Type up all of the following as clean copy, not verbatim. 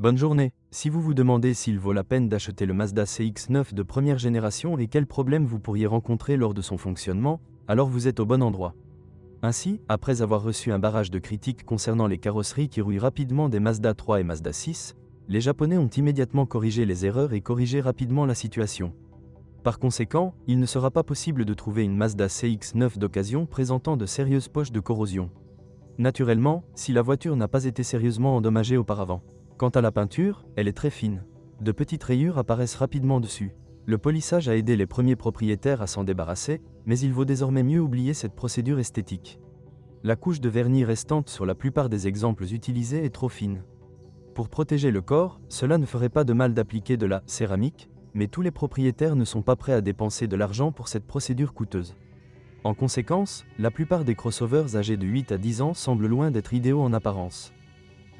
Bonne journée. Si vous vous demandez s'il vaut la peine d'acheter le Mazda CX-9 de première génération et quels problèmes vous pourriez rencontrer lors de son fonctionnement, alors vous êtes au bon endroit. Ainsi, après avoir reçu un barrage de critiques concernant les carrosseries qui rouillent rapidement des Mazda 3 et Mazda 6, les Japonais ont immédiatement corrigé les erreurs et corrigé rapidement la situation. Par conséquent, il ne sera pas possible de trouver une Mazda CX-9 d'occasion présentant de sérieuses poches de corrosion. Naturellement, si la voiture n'a pas été sérieusement endommagée auparavant. Quant à la peinture, elle est très fine. De petites rayures apparaissent rapidement dessus. Le polissage a aidé les premiers propriétaires à s'en débarrasser, mais il vaut désormais mieux oublier cette procédure esthétique. La couche de vernis restante sur la plupart des exemples utilisés est trop fine. Pour protéger le corps, cela ne ferait pas de mal d'appliquer de la céramique, mais tous les propriétaires ne sont pas prêts à dépenser de l'argent pour cette procédure coûteuse. En conséquence, la plupart des crossovers âgés de 8 à 10 ans semblent loin d'être idéaux en apparence.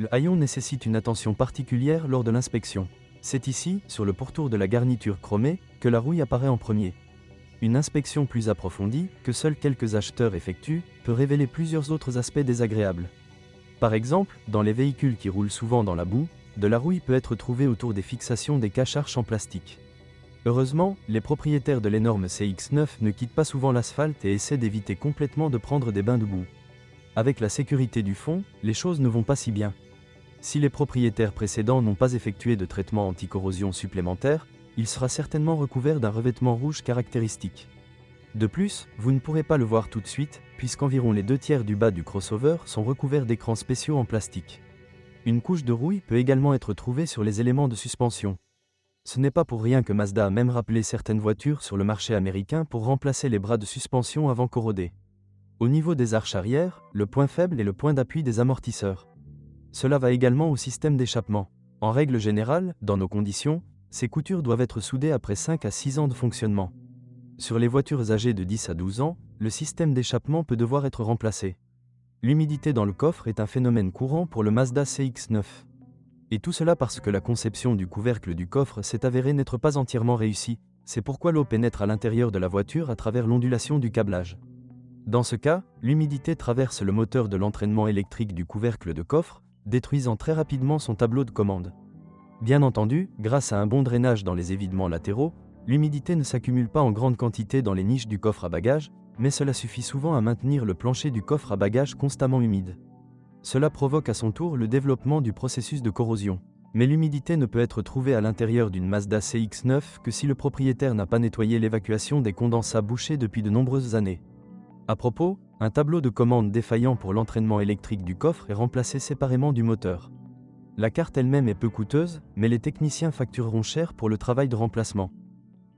Le haillon nécessite une attention particulière lors de l'inspection. C'est ici, sur le pourtour de la garniture chromée, que la rouille apparaît en premier. Une inspection plus approfondie, que seuls quelques acheteurs effectuent, peut révéler plusieurs autres aspects désagréables. Par exemple, dans les véhicules qui roulent souvent dans la boue, de la rouille peut être trouvée autour des fixations des cache-arches en plastique. Heureusement, les propriétaires de l'énorme CX-9 ne quittent pas souvent l'asphalte et essaient d'éviter complètement de prendre des bains de boue. Avec la sécurité du fond, les choses ne vont pas si bien. Si les propriétaires précédents n'ont pas effectué de traitement anti-corrosion supplémentaire, il sera certainement recouvert d'un revêtement rouge caractéristique. De plus, vous ne pourrez pas le voir tout de suite, puisqu'environ les 2/3 du bas du crossover sont recouverts d'écrans spéciaux en plastique. Une couche de rouille peut également être trouvée sur les éléments de suspension. Ce n'est pas pour rien que Mazda a même rappelé certaines voitures sur le marché américain pour remplacer les bras de suspension avant corrodés. Au niveau des arches arrière, le point faible est le point d'appui des amortisseurs. Cela va également au système d'échappement. En règle générale, dans nos conditions, ces coutures doivent être soudées après 5 à 6 ans de fonctionnement. Sur les voitures âgées de 10 à 12 ans, le système d'échappement peut devoir être remplacé. L'humidité dans le coffre est un phénomène courant pour le Mazda CX-9. Et tout cela parce que la conception du couvercle du coffre s'est avérée n'être pas entièrement réussie, c'est pourquoi l'eau pénètre à l'intérieur de la voiture à travers l'ondulation du câblage. Dans ce cas, l'humidité traverse le moteur de l'entraînement électrique du couvercle de coffre, détruisant très rapidement son tableau de commande. Bien entendu, grâce à un bon drainage dans les évidements latéraux, l'humidité ne s'accumule pas en grande quantité dans les niches du coffre à bagages, mais cela suffit souvent à maintenir le plancher du coffre à bagages constamment humide. Cela provoque à son tour le développement du processus de corrosion. Mais l'humidité ne peut être trouvée à l'intérieur d'une Mazda CX-9 que si le propriétaire n'a pas nettoyé l'évacuation des condensats bouchés depuis de nombreuses années. À propos, un tableau de commande défaillant pour l'entraînement électrique du coffre est remplacé séparément du moteur. La carte elle-même est peu coûteuse, mais les techniciens factureront cher pour le travail de remplacement.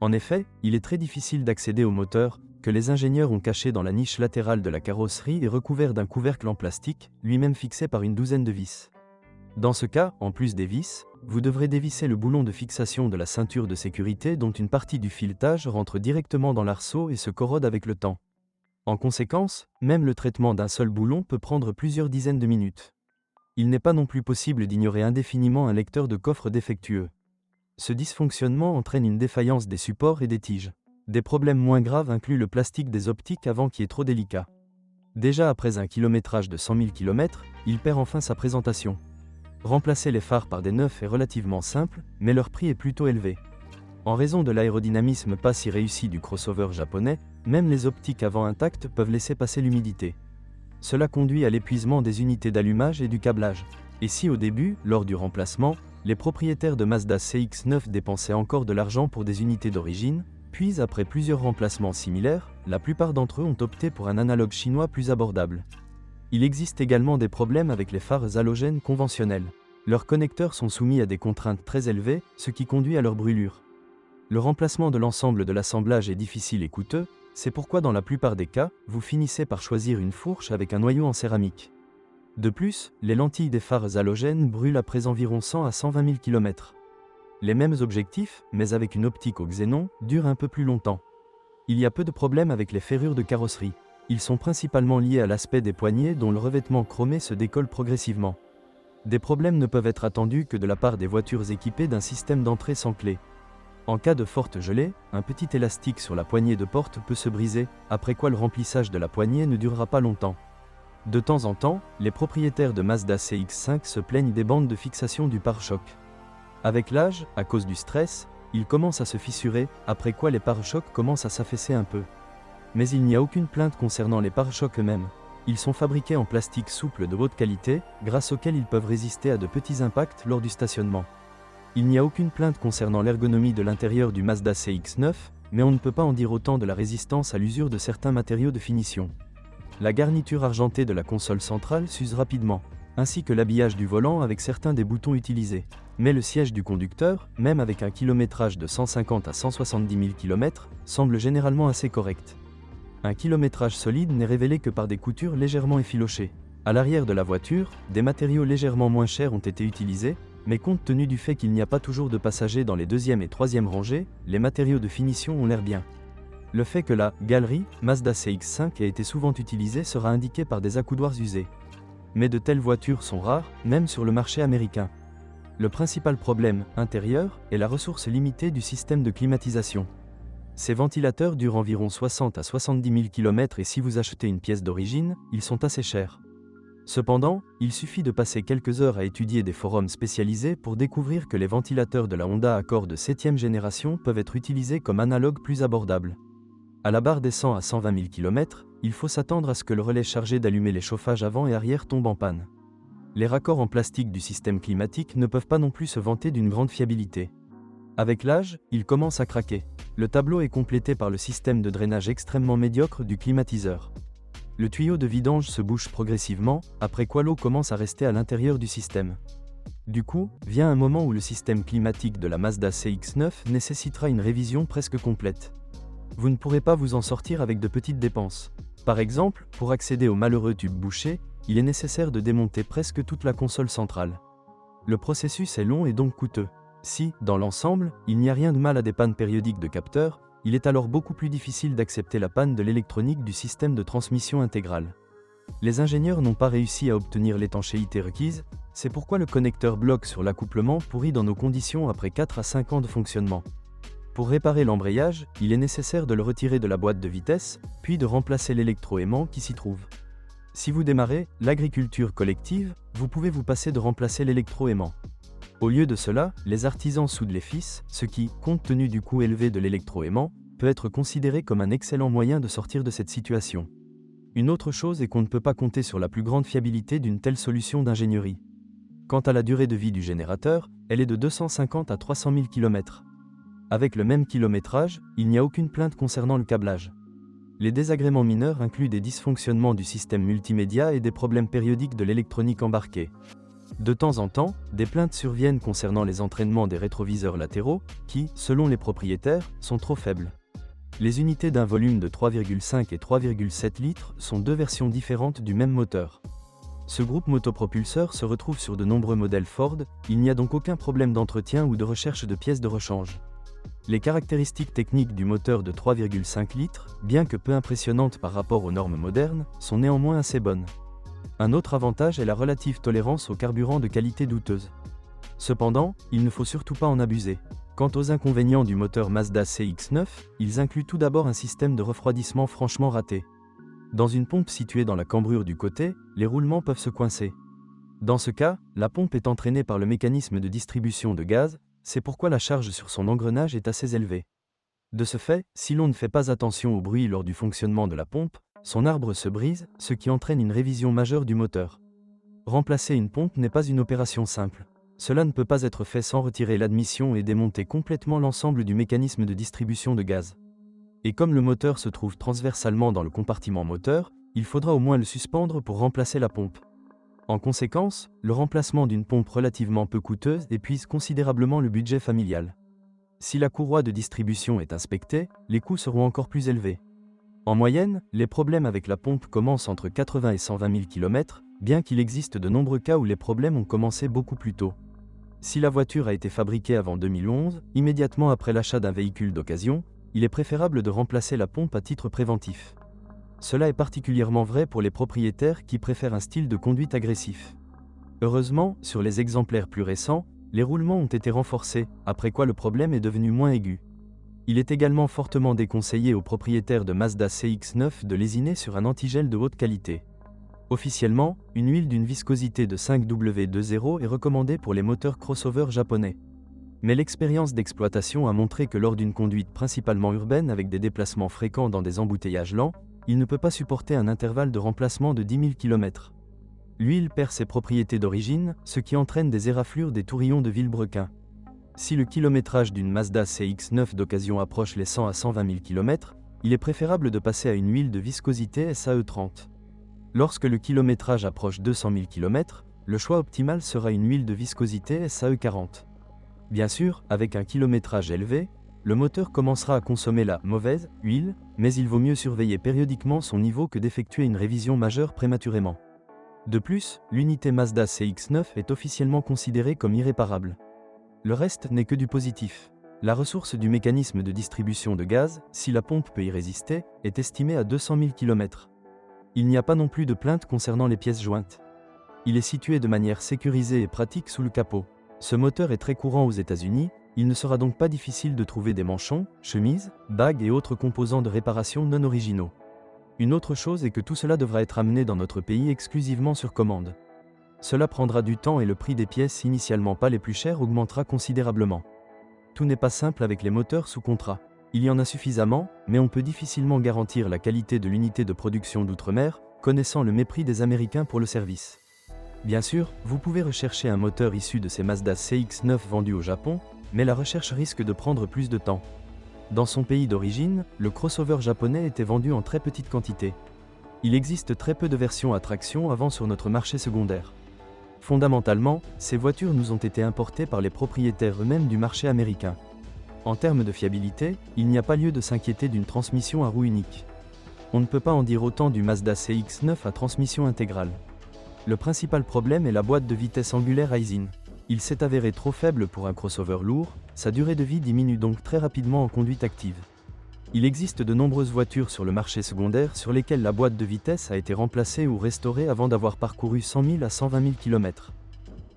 En effet, il est très difficile d'accéder au moteur, que les ingénieurs ont caché dans la niche latérale de la carrosserie et recouvert d'un couvercle en plastique, lui-même fixé par une douzaine de vis. Dans ce cas, en plus des vis, vous devrez dévisser le boulon de fixation de la ceinture de sécurité dont une partie du filetage rentre directement dans l'arceau et se corrode avec le temps. En conséquence, même le traitement d'un seul boulon peut prendre plusieurs dizaines de minutes. Il n'est pas non plus possible d'ignorer indéfiniment un lecteur de coffre défectueux. Ce dysfonctionnement entraîne une défaillance des supports et des tiges. Des problèmes moins graves incluent le plastique des optiques avant qui est trop délicat. Déjà après un kilométrage de 100 000 km, il perd enfin sa présentation. Remplacer les phares par des neufs est relativement simple, mais leur prix est plutôt élevé. En raison de l'aérodynamisme pas si réussi du crossover japonais, même les optiques avant intactes peuvent laisser passer l'humidité. Cela conduit à l'épuisement des unités d'allumage et du câblage. Et si au début, lors du remplacement, les propriétaires de Mazda CX-9 dépensaient encore de l'argent pour des unités d'origine, puis après plusieurs remplacements similaires, la plupart d'entre eux ont opté pour un analogue chinois plus abordable. Il existe également des problèmes avec les phares halogènes conventionnels. Leurs connecteurs sont soumis à des contraintes très élevées, ce qui conduit à leur brûlure. Le remplacement de l'ensemble de l'assemblage est difficile et coûteux, c'est pourquoi dans la plupart des cas, vous finissez par choisir une fourche avec un noyau en céramique. De plus, les lentilles des phares halogènes brûlent après environ 100 à 120 000 km. Les mêmes objectifs, mais avec une optique au xénon, durent un peu plus longtemps. Il y a peu de problèmes avec les ferrures de carrosserie. Ils sont principalement liés à l'aspect des poignées dont le revêtement chromé se décolle progressivement. Des problèmes ne peuvent être attendus que de la part des voitures équipées d'un système d'entrée sans clé. En cas de forte gelée, un petit élastique sur la poignée de porte peut se briser, après quoi le remplissage de la poignée ne durera pas longtemps. De temps en temps, les propriétaires de Mazda CX-5 se plaignent des bandes de fixation du pare-choc. Avec l'âge, à cause du stress, ils commencent à se fissurer, après quoi les pare-chocs commencent à s'affaisser un peu. Mais il n'y a aucune plainte concernant les pare-chocs eux-mêmes. Ils sont fabriqués en plastique souple de haute qualité, grâce auquel ils peuvent résister à de petits impacts lors du stationnement. Il n'y a aucune plainte concernant l'ergonomie de l'intérieur du Mazda CX-9, mais on ne peut pas en dire autant de la résistance à l'usure de certains matériaux de finition. La garniture argentée de la console centrale s'use rapidement, ainsi que l'habillage du volant avec certains des boutons utilisés. Mais le siège du conducteur, même avec un kilométrage de 150 à 170 000 km, semble généralement assez correct. Un kilométrage solide n'est révélé que par des coutures légèrement effilochées. À l'arrière de la voiture, des matériaux légèrement moins chers ont été utilisés, mais compte tenu du fait qu'il n'y a pas toujours de passagers dans les deuxième et troisième rangées, les matériaux de finition ont l'air bien. Le fait que la galerie Mazda CX-5 ait été souvent utilisée sera indiqué par des accoudoirs usés. Mais de telles voitures sont rares, même sur le marché américain. Le principal problème, intérieur, est la ressource limitée du système de climatisation. Ces ventilateurs durent environ 60 à 70 000 km et si vous achetez une pièce d'origine, ils sont assez chers. Cependant, il suffit de passer quelques heures à étudier des forums spécialisés pour découvrir que les ventilateurs de la Honda Accord de 7e génération peuvent être utilisés comme analogues plus abordables. À la barre des 100 à 120 000 km, il faut s'attendre à ce que le relais chargé d'allumer les chauffages avant et arrière tombe en panne. Les raccords en plastique du système climatique ne peuvent pas non plus se vanter d'une grande fiabilité. Avec l'âge, ils commencent à craquer. Le tableau est complété par le système de drainage extrêmement médiocre du climatiseur. Le tuyau de vidange se bouche progressivement, après quoi l'eau commence à rester à l'intérieur du système. Du coup, vient un moment où le système climatique de la Mazda CX-9 nécessitera une révision presque complète. Vous ne pourrez pas vous en sortir avec de petites dépenses. Par exemple, pour accéder au malheureux tube bouché, il est nécessaire de démonter presque toute la console centrale. Le processus est long et donc coûteux. Si, dans l'ensemble, il n'y a rien de mal à des pannes périodiques de capteurs, il est alors beaucoup plus difficile d'accepter la panne de l'électronique du système de transmission intégrale. Les ingénieurs n'ont pas réussi à obtenir l'étanchéité requise, c'est pourquoi le connecteur bloque sur l'accouplement pourrit dans nos conditions après 4 à 5 ans de fonctionnement. Pour réparer l'embrayage, il est nécessaire de le retirer de la boîte de vitesse, puis de remplacer l'électroaimant qui s'y trouve. Si vous démarrez l'agriculture collective, vous pouvez vous passer de remplacer l'électroaimant. Au lieu de cela, les artisans soudent les fils, ce qui, compte tenu du coût élevé de l'électroaimant, peut être considéré comme un excellent moyen de sortir de cette situation. Une autre chose est qu'on ne peut pas compter sur la plus grande fiabilité d'une telle solution d'ingénierie. Quant à la durée de vie du générateur, elle est de 250 à 300 000 km. Avec le même kilométrage, il n'y a aucune plainte concernant le câblage. Les désagréments mineurs incluent des dysfonctionnements du système multimédia et des problèmes périodiques de l'électronique embarquée. De temps en temps, des plaintes surviennent concernant les entraînements des rétroviseurs latéraux, qui, selon les propriétaires, sont trop faibles. Les unités d'un volume de 3,5 et 3,7 litres sont deux versions différentes du même moteur. Ce groupe motopropulseur se retrouve sur de nombreux modèles Ford, il n'y a donc aucun problème d'entretien ou de recherche de pièces de rechange. Les caractéristiques techniques du moteur de 3,5 litres, bien que peu impressionnantes par rapport aux normes modernes, sont néanmoins assez bonnes. Un autre avantage est la relative tolérance au carburant de qualité douteuse. Cependant, il ne faut surtout pas en abuser. Quant aux inconvénients du moteur Mazda CX-9, ils incluent tout d'abord un système de refroidissement franchement raté. Dans une pompe située dans la cambrure du côté, les roulements peuvent se coincer. Dans ce cas, la pompe est entraînée par le mécanisme de distribution de gaz, c'est pourquoi la charge sur son engrenage est assez élevée. De ce fait, si l'on ne fait pas attention au bruit lors du fonctionnement de la pompe, son arbre se brise, ce qui entraîne une révision majeure du moteur. Remplacer une pompe n'est pas une opération simple. Cela ne peut pas être fait sans retirer l'admission et démonter complètement l'ensemble du mécanisme de distribution de gaz. Et comme le moteur se trouve transversalement dans le compartiment moteur, il faudra au moins le suspendre pour remplacer la pompe. En conséquence, le remplacement d'une pompe relativement peu coûteuse épuise considérablement le budget familial. Si la courroie de distribution est inspectée, les coûts seront encore plus élevés. En moyenne, les problèmes avec la pompe commencent entre 80 et 120 000 km, bien qu'il existe de nombreux cas où les problèmes ont commencé beaucoup plus tôt. Si la voiture a été fabriquée avant 2011, immédiatement après l'achat d'un véhicule d'occasion, il est préférable de remplacer la pompe à titre préventif. Cela est particulièrement vrai pour les propriétaires qui préfèrent un style de conduite agressif. Heureusement, sur les exemplaires plus récents, les roulements ont été renforcés, après quoi le problème est devenu moins aigu. Il est également fortement déconseillé aux propriétaires de Mazda CX-9 de lésiner sur un antigel de haute qualité. Officiellement, une huile d'une viscosité de 5W20 est recommandée pour les moteurs crossover japonais. Mais l'expérience d'exploitation a montré que lors d'une conduite principalement urbaine avec des déplacements fréquents dans des embouteillages lents, il ne peut pas supporter un intervalle de remplacement de 10 000 km. L'huile perd ses propriétés d'origine, ce qui entraîne des éraflures des tourillons de vilebrequin. Si le kilométrage d'une Mazda CX-9 d'occasion approche les 100 à 120 000 km, il est préférable de passer à une huile de viscosité SAE30. Lorsque le kilométrage approche 200 000 km, le choix optimal sera une huile de viscosité SAE40. Bien sûr, avec un kilométrage élevé, le moteur commencera à consommer la mauvaise huile, mais il vaut mieux surveiller périodiquement son niveau que d'effectuer une révision majeure prématurément. De plus, l'unité Mazda CX-9 est officiellement considérée comme irréparable. Le reste n'est que du positif. La ressource du mécanisme de distribution de gaz, si la pompe peut y résister, est estimée à 200 000 km. Il n'y a pas non plus de plainte concernant les pièces jointes. Il est situé de manière sécurisée et pratique sous le capot. Ce moteur est très courant aux États-Unis, il ne sera donc pas difficile de trouver des manchons, chemises, bagues et autres composants de réparation non originaux. Une autre chose est que tout cela devra être amené dans notre pays exclusivement sur commande. Cela prendra du temps et le prix des pièces initialement pas les plus chères augmentera considérablement. Tout n'est pas simple avec les moteurs sous contrat. Il y en a suffisamment, mais on peut difficilement garantir la qualité de l'unité de production d'outre-mer, connaissant le mépris des Américains pour le service. Bien sûr, vous pouvez rechercher un moteur issu de ces Mazda CX-9 vendus au Japon, mais la recherche risque de prendre plus de temps. Dans son pays d'origine, le crossover japonais était vendu en très petite quantité. Il existe très peu de versions à traction avant sur notre marché secondaire. Fondamentalement, ces voitures nous ont été importées par les propriétaires eux-mêmes du marché américain. En termes de fiabilité, il n'y a pas lieu de s'inquiéter d'une transmission à roue unique. On ne peut pas en dire autant du Mazda CX-9 à transmission intégrale. Le principal problème est la boîte de vitesse angulaire Aisin. Il s'est avéré trop faible pour un crossover lourd, sa durée de vie diminue donc très rapidement en conduite active. Il existe de nombreuses voitures sur le marché secondaire sur lesquelles la boîte de vitesse a été remplacée ou restaurée avant d'avoir parcouru 100 000 à 120 000 km.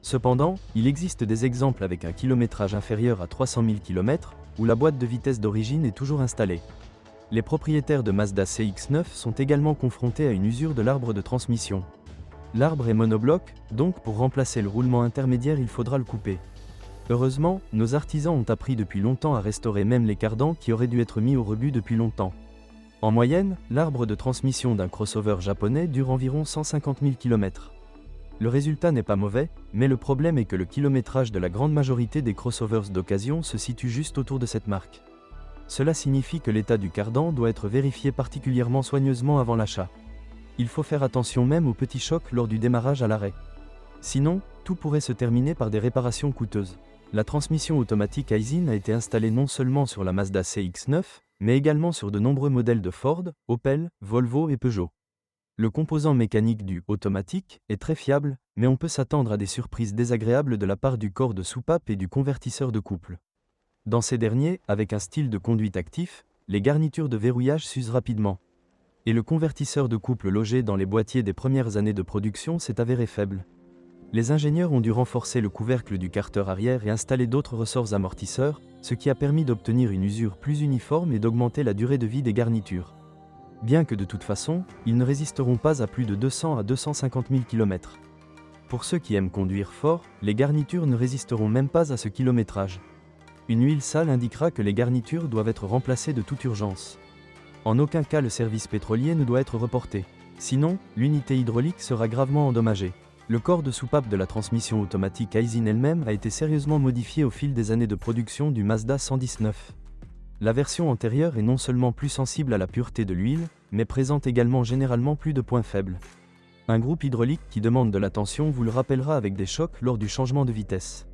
Cependant, il existe des exemples avec un kilométrage inférieur à 300 000 km, où la boîte de vitesse d'origine est toujours installée. Les propriétaires de Mazda CX-9 sont également confrontés à une usure de l'arbre de transmission. L'arbre est monobloc, donc pour remplacer le roulement intermédiaire il faudra le couper. Heureusement, nos artisans ont appris depuis longtemps à restaurer même les cardans qui auraient dû être mis au rebut depuis longtemps. En moyenne, l'arbre de transmission d'un crossover japonais dure environ 150 000 km. Le résultat n'est pas mauvais, mais le problème est que le kilométrage de la grande majorité des crossovers d'occasion se situe juste autour de cette marque. Cela signifie que l'état du cardan doit être vérifié particulièrement soigneusement avant l'achat. Il faut faire attention même aux petits chocs lors du démarrage à l'arrêt. Sinon, tout pourrait se terminer par des réparations coûteuses. La transmission automatique Aisin a été installée non seulement sur la Mazda CX-9, mais également sur de nombreux modèles de Ford, Opel, Volvo et Peugeot. Le composant mécanique du automatique est très fiable, mais on peut s'attendre à des surprises désagréables de la part du corps de soupape et du convertisseur de couple. Dans ces derniers, avec un style de conduite actif, les garnitures de verrouillage s'usent rapidement. Et le convertisseur de couple logé dans les boîtiers des premières années de production s'est avéré faible. Les ingénieurs ont dû renforcer le couvercle du carter arrière et installer d'autres ressorts amortisseurs, ce qui a permis d'obtenir une usure plus uniforme et d'augmenter la durée de vie des garnitures. Bien que de toute façon, ils ne résisteront pas à plus de 200 à 250 000 km. Pour ceux qui aiment conduire fort, les garnitures ne résisteront même pas à ce kilométrage. Une huile sale indiquera que les garnitures doivent être remplacées de toute urgence. En aucun cas le service pétrolier ne doit être reporté. Sinon, l'unité hydraulique sera gravement endommagée. Le corps de soupape de la transmission automatique Aisin elle-même a été sérieusement modifié au fil des années de production du Mazda 119. La version antérieure est non seulement plus sensible à la pureté de l'huile, mais présente également généralement plus de points faibles. Un groupe hydraulique qui demande de l'attention vous le rappellera avec des chocs lors du changement de vitesse.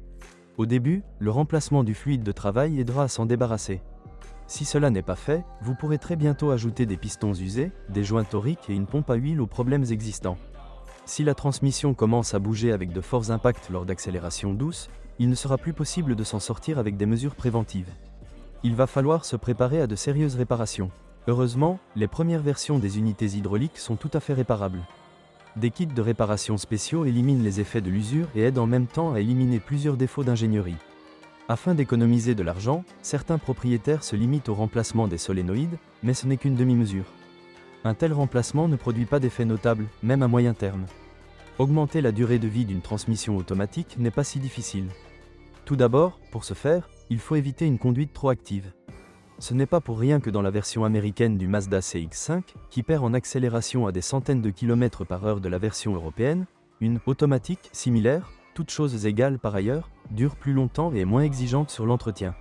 Au début, le remplacement du fluide de travail aidera à s'en débarrasser. Si cela n'est pas fait, vous pourrez très bientôt ajouter des pistons usés, des joints toriques et une pompe à huile aux problèmes existants. Si la transmission commence à bouger avec de forts impacts lors d'accélération douce, il ne sera plus possible de s'en sortir avec des mesures préventives. Il va falloir se préparer à de sérieuses réparations. Heureusement, les premières versions des unités hydrauliques sont tout à fait réparables. Des kits de réparation spéciaux éliminent les effets de l'usure et aident en même temps à éliminer plusieurs défauts d'ingénierie. Afin d'économiser de l'argent, certains propriétaires se limitent au remplacement des solénoïdes, mais ce n'est qu'une demi-mesure. Un tel remplacement ne produit pas d'effet notable, même à moyen terme. Augmenter la durée de vie d'une transmission automatique n'est pas si difficile. Tout d'abord, pour ce faire, il faut éviter une conduite trop active. Ce n'est pas pour rien que dans la version américaine du Mazda CX-5, qui perd en accélération à des centaines de kilomètres par heure de la version européenne, une automatique similaire, toutes choses égales par ailleurs, dure plus longtemps et est moins exigeante sur l'entretien.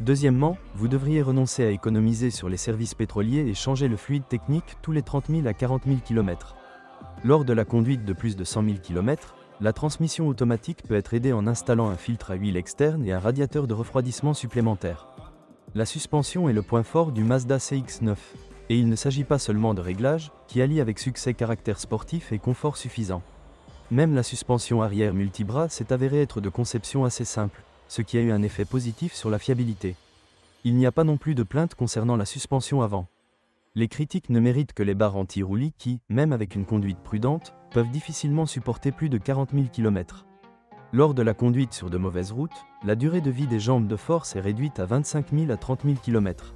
Deuxièmement, vous devriez renoncer à économiser sur les services pétroliers et changer le fluide technique tous les 30 000 à 40 000 km. Lors de la conduite de plus de 100 000 km, la transmission automatique peut être aidée en installant un filtre à huile externe et un radiateur de refroidissement supplémentaire. La suspension est le point fort du Mazda CX-9, et il ne s'agit pas seulement de réglages, qui allient avec succès caractère sportif et confort suffisant. Même la suspension arrière multibras s'est avérée être de conception assez simple, ce qui a eu un effet positif sur la fiabilité. Il n'y a pas non plus de plainte concernant la suspension avant. Les critiques ne méritent que les barres anti-roulis qui, même avec une conduite prudente, peuvent difficilement supporter plus de 40 000 km. Lors de la conduite sur de mauvaises routes, la durée de vie des jambes de force est réduite à 25 000 à 30 000 km.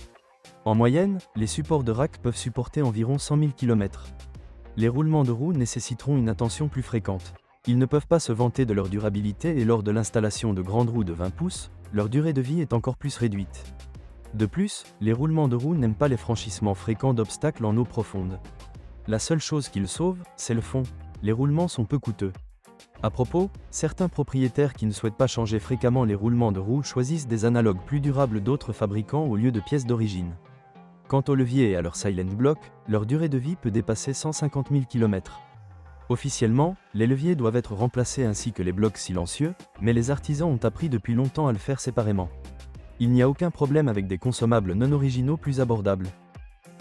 En moyenne, les supports de rack peuvent supporter environ 100 000 km. Les roulements de roues nécessiteront une attention plus fréquente. Ils ne peuvent pas se vanter de leur durabilité et lors de l'installation de grandes roues de 20 pouces, leur durée de vie est encore plus réduite. De plus, les roulements de roues n'aiment pas les franchissements fréquents d'obstacles en eau profonde. La seule chose qu'ils sauvent, c'est le fond. Les roulements sont peu coûteux. À propos, certains propriétaires qui ne souhaitent pas changer fréquemment les roulements de roues choisissent des analogues plus durables d'autres fabricants au lieu de pièces d'origine. Quant aux leviers et à leur silent block, leur durée de vie peut dépasser 150 000 km. Officiellement, les leviers doivent être remplacés ainsi que les blocs silencieux, mais les artisans ont appris depuis longtemps à le faire séparément. Il n'y a aucun problème avec des consommables non originaux plus abordables.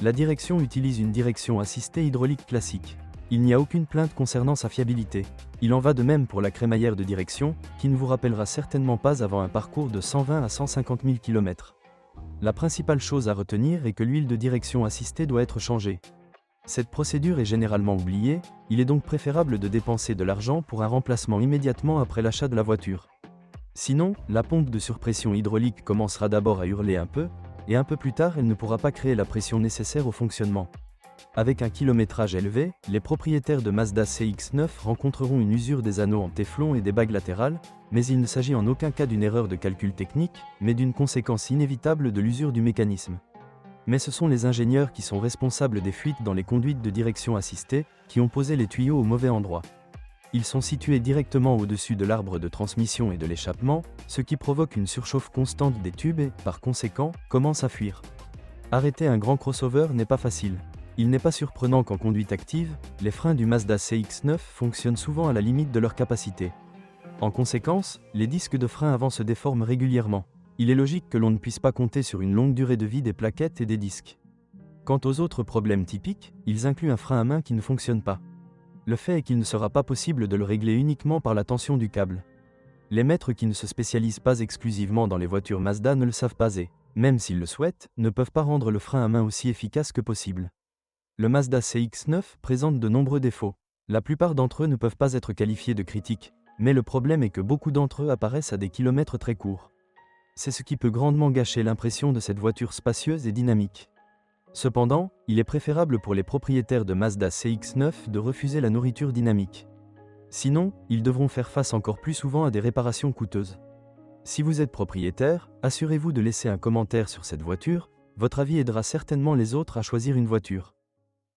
La direction utilise une direction assistée hydraulique classique. Il n'y a aucune plainte concernant sa fiabilité. Il en va de même pour la crémaillère de direction, qui ne vous rappellera certainement pas avant un parcours de 120 à 150 000 km. La principale chose à retenir est que l'huile de direction assistée doit être changée. Cette procédure est généralement oubliée, il est donc préférable de dépenser de l'argent pour un remplacement immédiatement après l'achat de la voiture. Sinon, la pompe de surpression hydraulique commencera d'abord à hurler un peu, et un peu plus tard elle ne pourra pas créer la pression nécessaire au fonctionnement. Avec un kilométrage élevé, les propriétaires de Mazda CX-9 rencontreront une usure des anneaux en téflon et des bagues latérales, mais il ne s'agit en aucun cas d'une erreur de calcul technique, mais d'une conséquence inévitable de l'usure du mécanisme. Mais ce sont les ingénieurs qui sont responsables des fuites dans les conduites de direction assistée, qui ont posé les tuyaux au mauvais endroit. Ils sont situés directement au-dessus de l'arbre de transmission et de l'échappement, ce qui provoque une surchauffe constante des tubes et, par conséquent, commence à fuir. Arrêter un grand crossover n'est pas facile. Il n'est pas surprenant qu'en conduite active, les freins du Mazda CX-9 fonctionnent souvent à la limite de leur capacité. En conséquence, les disques de frein avant se déforment régulièrement. Il est logique que l'on ne puisse pas compter sur une longue durée de vie des plaquettes et des disques. Quant aux autres problèmes typiques, ils incluent un frein à main qui ne fonctionne pas. Le fait est qu'il ne sera pas possible de le régler uniquement par la tension du câble. Les maîtres qui ne se spécialisent pas exclusivement dans les voitures Mazda ne le savent pas et, même s'ils le souhaitent, ne peuvent pas rendre le frein à main aussi efficace que possible. Le Mazda CX-9 présente de nombreux défauts. La plupart d'entre eux ne peuvent pas être qualifiés de critiques, mais le problème est que beaucoup d'entre eux apparaissent à des kilomètres très courts. C'est ce qui peut grandement gâcher l'impression de cette voiture spacieuse et dynamique. Cependant, il est préférable pour les propriétaires de Mazda CX-9 de refuser la nourriture dynamique. Sinon, ils devront faire face encore plus souvent à des réparations coûteuses. Si vous êtes propriétaire, assurez-vous de laisser un commentaire sur cette voiture, votre avis aidera certainement les autres à choisir une voiture.